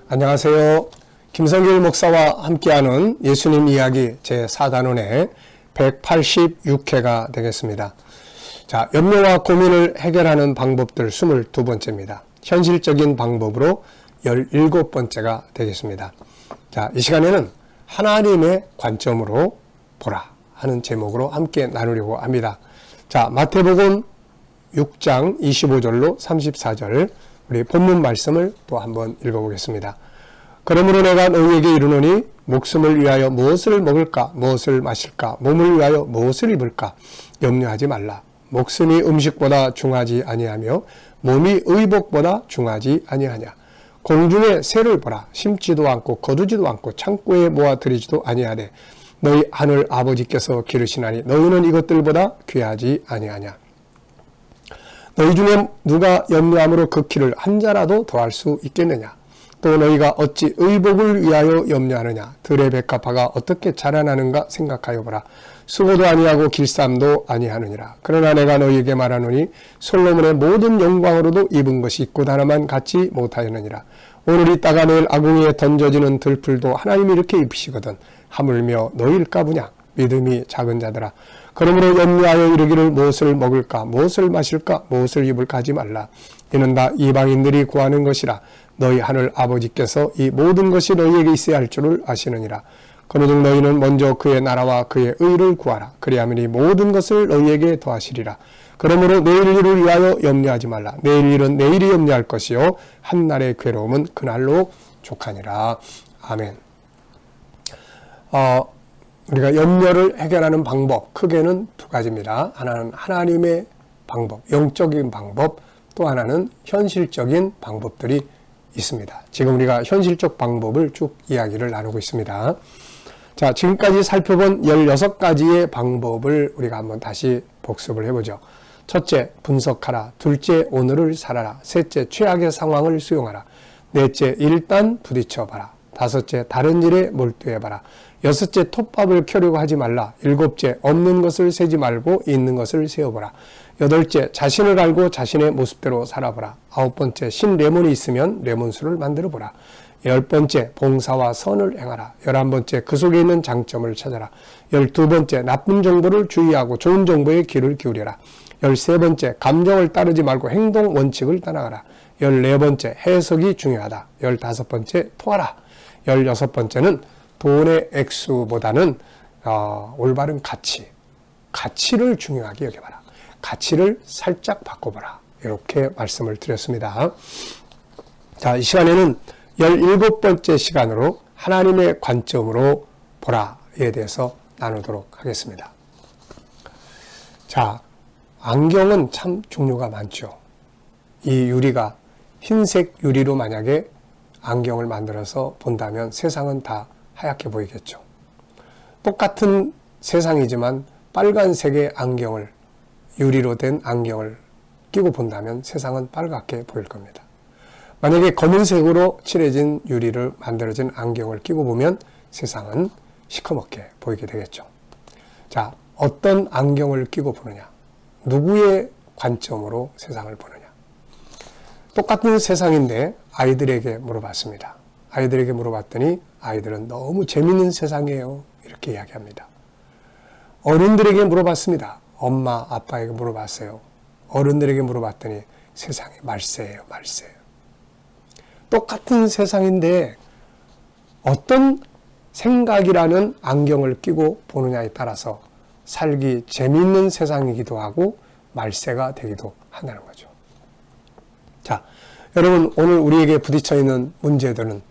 안녕하세요. 김성길 목사와 함께하는 예수님 이야기 제4단원의 186회가 되겠습니다. 자, 염려와 고민을 해결하는 방법들 22번째입니다. 현실적인 방법으로 17번째가 되겠습니다. 자, 이 시간에는 하나님의 관점으로 보라 하는 제목으로 함께 나누려고 합니다. 자, 마태복음 6장 25절로 34절 우리 본문 말씀을 또 한번 읽어보겠습니다. 그러므로 내가 너희에게 이르노니 목숨을 위하여 무엇을 먹을까 무엇을 마실까 몸을 위하여 무엇을 입을까 염려하지 말라. 목숨이 음식보다 중하지 아니하며 몸이 의복보다 중하지 아니하냐. 공중의 새를 보라. 심지도 않고 거두지도 않고 창고에 모아들이지도 아니하되 너희 하늘 아버지께서 기르시나니 너희는 이것들보다 귀하지 아니하냐. 너희 중에 누가 염려함으로 그 키를 한 자라도 더할 수 있겠느냐. 또 너희가 어찌 의복을 위하여 염려하느냐. 들의 백합화가 어떻게 자라나는가 생각하여 보라. 수고도 아니하고 길쌈도 아니하느니라. 그러나 내가 너희에게 말하노니 솔로몬의 모든 영광으로도 입은 것이 있고 하나만 갖지 못하였느니라. 오늘 있다가 내일 아궁이에 던져지는 들풀도 하나님이 이렇게 입히시거든 하물며 너희일까 보냐. 믿음이 작은 자들아. 그러므로 염려하여 이르기를 무엇을 먹을까 무엇을 마실까 무엇을 입을까 하지 말라. 이는 다 이방인들이 구하는 것이라. 너희 하늘 아버지께서 이 모든 것이 너희에게 있어야 할 줄을 아시느니라. 그러므로 너희는 먼저 그의 나라와 그의 의를 구하라. 그리하면 이 모든 것을 너희에게 더하시리라. 그러므로 내일 일을 위하여 염려하지 말라. 내일 일은 내일이 염려할 것이요 한날의 괴로움은 그날로 족하니라. 아멘. 우리가 염려를 해결하는 방법 크게는 두 가지입니다. 하나는 하나님의 방법, 영적인 방법, 또 하나는 현실적인 방법들이 있습니다. 지금 우리가 현실적 방법을 쭉 이야기를 나누고 있습니다. 자, 지금까지 살펴본 16가지의 방법을 우리가 한번 다시 복습을 해보죠. 첫째, 분석하라. 둘째, 오늘을 살아라. 셋째, 최악의 상황을 수용하라. 넷째, 일단 부딪혀봐라. 다섯째, 다른 일에 몰두해봐라. 여섯째, 톱밥을 켜려고 하지 말라. 일곱째, 없는 것을 세지 말고 있는 것을 세어보라. 여덟째, 자신을 알고 자신의 모습대로 살아보라. 아홉 번째, 신레몬이 있으면 레몬수를 만들어보라. 열 번째, 봉사와 선을 행하라. 11번째, 그 속에 있는 장점을 찾아라. 12번째, 나쁜 정보를 주의하고 좋은 정보에 귀를 기울여라. 13번째, 감정을 따르지 말고 행동 원칙을 따라가라. 14번째, 해석이 중요하다. 15번째, 토하라. 16번째는 돈의 액수보다는 올바른 가치를 중요하게 여겨봐라. 가치를 살짝 바꿔보라. 이렇게 말씀을 드렸습니다. 자, 이 시간에는 17번째 시간으로 하나님의 관점으로 보라에 대해서 나누도록 하겠습니다. 자, 안경은 참 종류가 많죠. 이 유리가 흰색 유리로 만약에 안경을 만들어서 본다면 세상은 다 하얗게 보이겠죠. 똑같은 세상이지만 빨간색의 안경을, 유리로 된 안경을 끼고 본다면 세상은 빨갛게 보일 겁니다. 만약에 검은색으로 칠해진 유리를 만들어진 안경을 끼고 보면 세상은 시커멓게 보이게 되겠죠. 자, 어떤 안경을 끼고 보느냐? 누구의 관점으로 세상을 보느냐? 똑같은 세상인데 아이들에게 물어봤습니다. 아이들에게 물어봤더니 아이들은 너무 재밌는 세상이에요. 이렇게 이야기합니다. 어른들에게 물어봤습니다. 엄마, 아빠에게 물어봤어요. 어른들에게 물어봤더니 세상이 말세예요, 말세. 똑같은 세상인데 어떤 생각이라는 안경을 끼고 보느냐에 따라서 살기 재미있는 세상이기도 하고 말세가 되기도 한다는 거죠. 자, 여러분 오늘 우리에게 부딪혀 있는 문제들은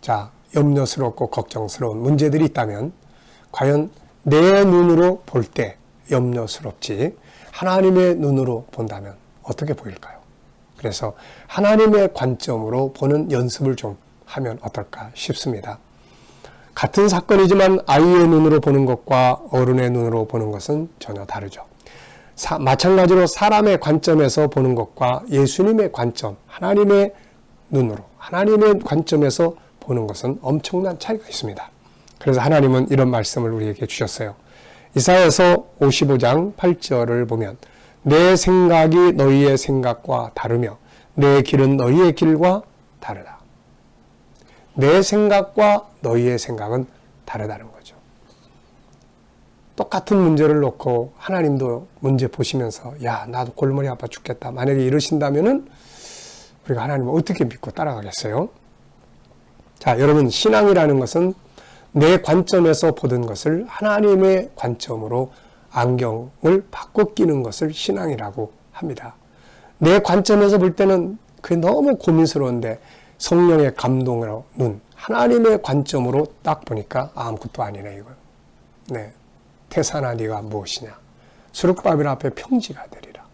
자, 염려스럽고 걱정스러운 문제들이 있다면 과연 내 눈으로 볼 때 염려스럽지 하나님의 눈으로 본다면 어떻게 보일까요? 그래서 하나님의 관점으로 보는 연습을 좀 하면 어떨까 싶습니다. 같은 사건이지만 아이의 눈으로 보는 것과 어른의 눈으로 보는 것은 전혀 다르죠. 마찬가지로 사람의 관점에서 보는 것과 예수님의 관점, 하나님의 눈으로, 하나님의 관점에서 보는 것은 엄청난 차이가 있습니다. 그래서 하나님은 이런 말씀을 우리에게 주셨어요. 이사야서 55장 8절을 보면 내 생각이 너희의 생각과 다르며 내 길은 너희의 길과 다르다. 내 생각과 너희의 생각은 다르다는 거죠. 똑같은 문제를 놓고 하나님도 문제 보시면서 야, 나도 골머리 아파 죽겠다. 만약에 이러신다면은 우리가 하나님을 어떻게 믿고 따라가겠어요? 자, 여러분, 신앙이라는 것은 내 관점에서 보던 것을 하나님의 관점으로 안경을 바꿔 끼는 것을 신앙이라고 합니다. 내 관점에서 볼 때는 그게 너무 고민스러운데 성령의 감동으로 눈, 하나님의 관점으로 딱 보니까 아무것도 아니네 이거. 네, 태산아 네가 무엇이냐. 수룩바벨 앞에 평지가 되리라.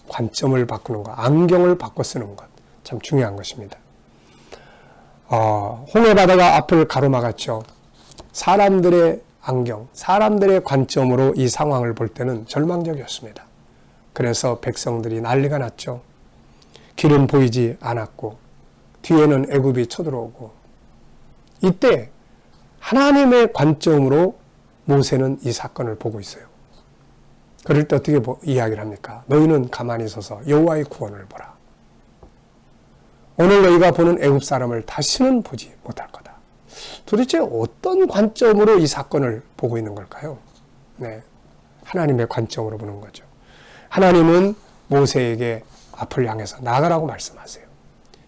관점을 바꾸는 것, 안경을 바꿔 쓰는 것 참 중요한 것입니다. 홍해바다가 앞을 가로막았죠. 사람들의 안경, 사람들의 관점으로 이 상황을 볼 때는 절망적이었습니다. 그래서 백성들이 난리가 났죠. 길은 보이지 않았고 뒤에는 애굽이 쳐들어오고 이때 하나님의 관점으로 모세는 이 사건을 보고 있어요. 그럴 때 어떻게 이야기를 합니까? 너희는 가만히 서서 여호와의 구원을 보라. 오늘 너희가 보는 애굽 사람을 다시는 보지 못할 거다. 도대체 어떤 관점으로 이 사건을 보고 있는 걸까요? 네, 하나님의 관점으로 보는 거죠. 하나님은 모세에게 앞을 향해서 나가라고 말씀하세요.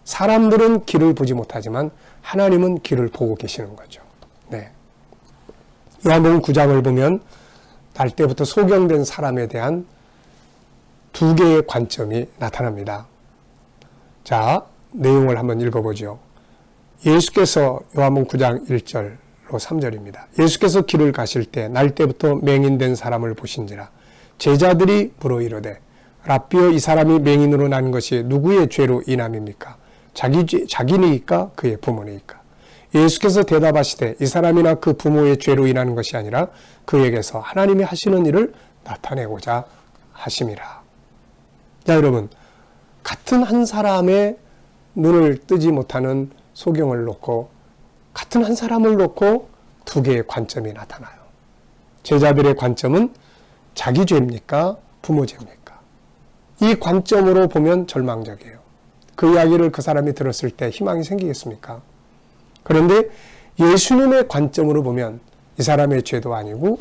사람들은 길을 보지 못하지만 하나님은 길을 보고 계시는 거죠. 네. 요한복음 9장을 보면 날 때부터 소경된 사람에 대한 두 개의 관점이 나타납니다. 자, 내용을 한번 읽어보죠. 예수께서 요한복음 9장 1절로 3절입니다. 예수께서 길을 가실 때 날 때부터 맹인된 사람을 보신지라 제자들이 물어 이르되 랍비여 이 사람이 맹인으로 난 것이 누구의 죄로 인함입니까? 자기니까 그의 부모니까? 예수께서 대답하시되 이 사람이나 그 부모의 죄로 인하는 것이 아니라 그에게서 하나님이 하시는 일을 나타내고자 하심이라. 자, 여러분, 같은 한 사람의 눈을 뜨지 못하는 소경을 놓고 같은 한 사람을 놓고 두 개의 관점이 나타나요. 제자들의 관점은 자기 죄입니까? 부모 죄입니까? 이 관점으로 보면 절망적이에요. 그 이야기를 그 사람이 들었을 때 희망이 생기겠습니까? 그런데 예수님의 관점으로 보면 이 사람의 죄도 아니고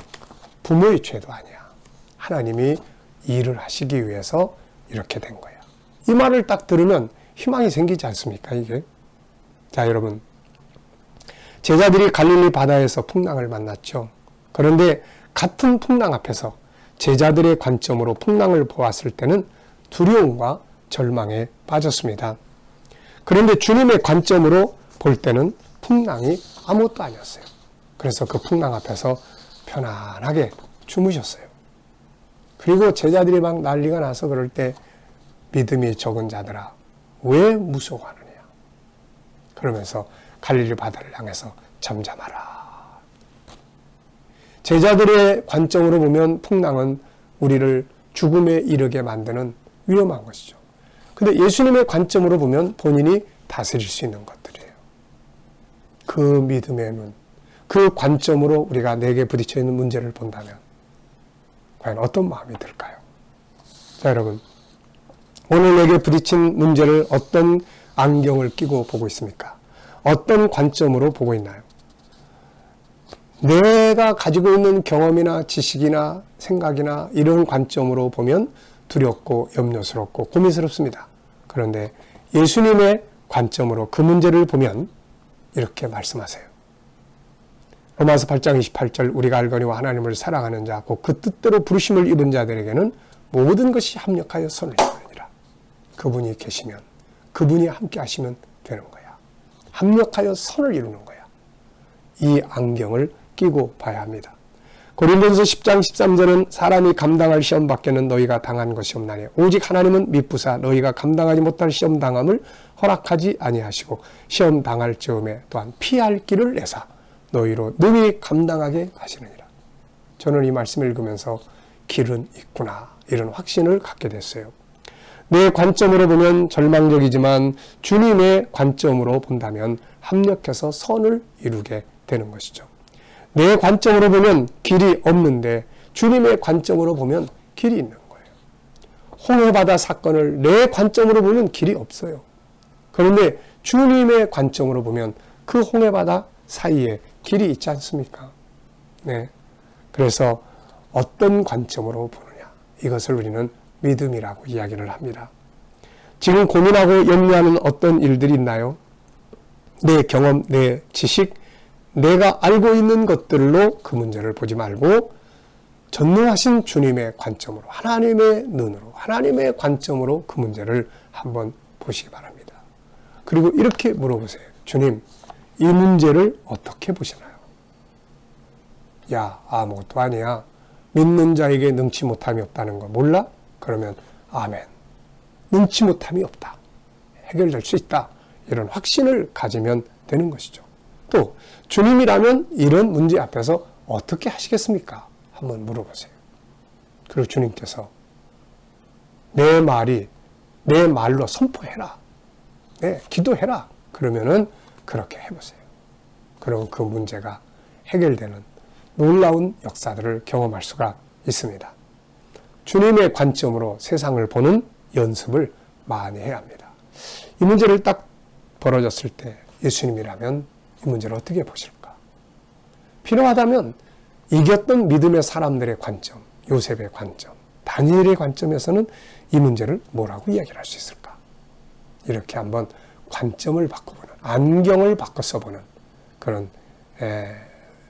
부모의 죄도 아니야. 하나님이 일을 하시기 위해서 이렇게 된 거야. 이 말을 딱 들으면 희망이 생기지 않습니까, 이게? 자, 여러분. 제자들이 갈릴리 바다에서 풍랑을 만났죠. 그런데 같은 풍랑 앞에서 제자들의 관점으로 풍랑을 보았을 때는 두려움과 절망에 빠졌습니다. 그런데 주님의 관점으로 볼 때는 풍랑이 아무것도 아니었어요. 그래서 그 풍랑 앞에서 편안하게 주무셨어요. 그리고 제자들이 막 난리가 나서 그럴 때 믿음이 적은 자들아 왜 무서워하느냐. 그러면서 갈릴리 바다를 향해서 잠잠하라. 제자들의 관점으로 보면 풍랑은 우리를 죽음에 이르게 만드는 위험한 것이죠. 근데 예수님의 관점으로 보면 본인이 다스릴 수 있는 것들이에요. 그 믿음의 눈, 그 관점으로 우리가 내게 부딪혀 있는 문제를 본다면 과연 어떤 마음이 들까요? 자, 여러분, 오늘 내게 부딪힌 문제를 어떤 안경을 끼고 보고 있습니까? 어떤 관점으로 보고 있나요? 내가 가지고 있는 경험이나 지식이나 생각이나 이런 관점으로 보면 두렵고 염려스럽고 고민스럽습니다. 그런데 예수님의 관점으로 그 문제를 보면 이렇게 말씀하세요. 로마서 8장 28절 우리가 알거니와 하나님을 사랑하는 자 곧 그 뜻대로 부르심을 입은 자들에게는 모든 것이 합력하여 선을 이루느니라. 그분이 계시면 그분이 함께 하시면 되는 거야. 합력하여 선을 이루는 거야. 이 안경을 끼고 봐야 합니다. 고린도전서 10장 13절은 사람이 감당할 시험 밖에는 너희가 당한 것이 없나니 오직 하나님은 미쁘사 너희가 감당하지 못할 시험 당함을 허락하지 아니하시고 시험 당할 즈음에 또한 피할 길을 내사 너희로 능히 감당하게 하시느니라. 저는 이 말씀을 읽으면서 길은 있구나 이런 확신을 갖게 됐어요. 내 관점으로 보면 절망적이지만 주님의 관점으로 본다면 합력해서 선을 이루게 되는 것이죠. 내 관점으로 보면 길이 없는데 주님의 관점으로 보면 길이 있는 거예요. 홍해바다 사건을 내 관점으로 보면 길이 없어요. 그런데 주님의 관점으로 보면 그 홍해바다 사이에 길이 있지 않습니까? 네. 그래서 어떤 관점으로 보느냐. 이것을 우리는 믿음이라고 이야기를 합니다. 지금 고민하고 염려하는 어떤 일들이 있나요? 내 경험, 내 지식, 내가 알고 있는 것들로 그 문제를 보지 말고 전능하신 주님의 관점으로, 하나님의 눈으로, 하나님의 관점으로 그 문제를 한번 보시기 바랍니다. 그리고 이렇게 물어보세요. 주님, 이 문제를 어떻게 보시나요? 야, 아무것도 아니야. 믿는 자에게 능치 못함이 없다는 거 몰라? 그러면 아멘. 능치 못함이 없다. 해결될 수 있다. 이런 확신을 가지면 되는 것이죠. 또 주님이라면 이런 문제 앞에서 어떻게 하시겠습니까? 한번 물어보세요. 그리고 주님께서 내 말이 내 말로 선포해라. 네, 기도해라. 그러면은 그렇게 해보세요. 그럼 그 문제가 해결되는 놀라운 역사들을 경험할 수가 있습니다. 주님의 관점으로 세상을 보는 연습을 많이 해야 합니다. 이 문제를 딱 벌어졌을 때 예수님이라면 이 문제를 어떻게 보실까? 필요하다면 이겼던 믿음의 사람들의 관점, 요셉의 관점, 다니엘의 관점에서는 이 문제를 뭐라고 이야기를 할 수 있을까? 이렇게 한번 관점을 바꿔보는, 안경을 바꿔 써보는 그런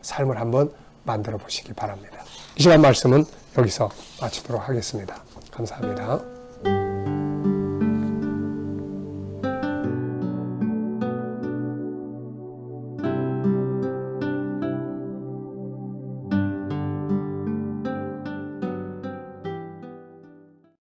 삶을 한번 만들어 보시기 바랍니다. 이 시간 말씀은 여기서 마치도록 하겠습니다. 감사합니다.